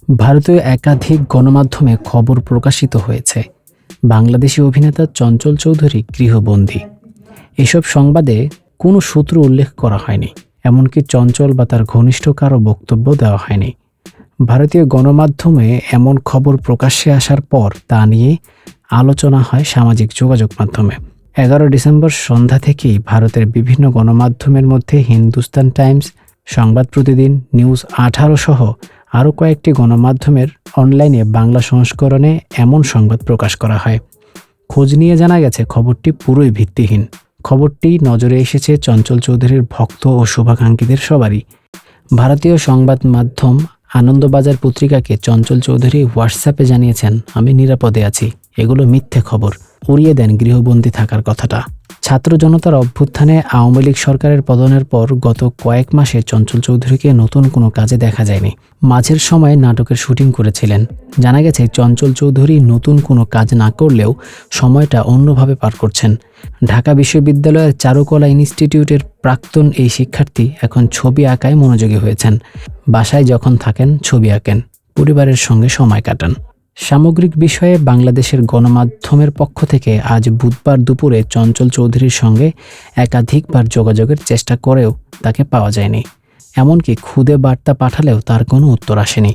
ভারতীয় একাধিক গণমাধ্যমে খবর প্রকাশিত হয়েছে বাংলাদেশি অভিনেতা চঞ্চল চৌধুরী গৃহবন্দী। এসব সংবাদে কোনো সূত্র উল্লেখ করা হয়নি, এমনকি চঞ্চল বা তার ঘনিষ্ঠ কারো বক্তব্য দেওয়া হয়নি। ভারতীয় গণমাধ্যমে এমন খবর প্রকাশ্যে আসার পর তা নিয়ে আলোচনা হয় সামাজিক যোগাযোগ মাধ্যমে। 11 ডিসেম্বর সন্ধ্যা থেকেই ভারতের বিভিন্ন গণমাধ্যমের মধ্যে হিন্দুস্তান টাইমস, সংবাদ প্রতিদিন, নিউজ 18 সহ আরও কয়েকটি গণমাধ্যমের অনলাইনে বাংলা সংস্করণে এমন সংবাদ প্রকাশ করা হয়। খোঁজ নিয়ে জানা গেছে খবরটি পুরোই ভিত্তিহীন। খবরটি নজরে এসেছে চঞ্চল চৌধুরীর ভক্ত ও শুভাকাঙ্ক্ষীদের সবারই। ভারতীয় সংবাদ মাধ্যম আনন্দবাজার পত্রিকাকে চঞ্চল চৌধুরী হোয়াটসঅ্যাপে জানিয়েছেন, আমি নিরাপদে আছি, এগুলো মিথ্যে খবর। উড়িয়ে দেন গৃহবন্দী থাকার কথাটা। ছাত্র জনতার অভ্যুত্থানে আওয়ামী লীগ সরকারের পতনের পর গত কয়েক মাসে চঞ্চল চৌধুরীকে নতুন কোনো কাজে দেখা যায়নি। মাঝের সময় নাটকের শুটিং করেছিলেন। জানা গেছে চঞ্চল চৌধুরী নতুন কোনো কাজ না করলেও সময়টা অন্যভাবে পার করছেন। ঢাকা বিশ্ববিদ্যালয়ের চারুকলা ইনস্টিটিউটের প্রাক্তন এই শিক্ষার্থী এখন ছবি আঁকায় মনোযোগী হয়েছেন। বাসায় যখন থাকেন ছবি আঁকেন, পরিবারের সঙ্গে সময় কাটান। সামগ্রিক বিষয়ে বাংলাদেশের গণমাধ্যমের পক্ষ থেকে আজ বুধবার দুপুরে চঞ্চল চৌধুরীর সঙ্গে একাধিকবার যোগাযোগের চেষ্টা করেও তাকে পাওয়া যায়নি। এমনকি খুদে বার্তা পাঠালেও তার কোনো উত্তর আসেনি।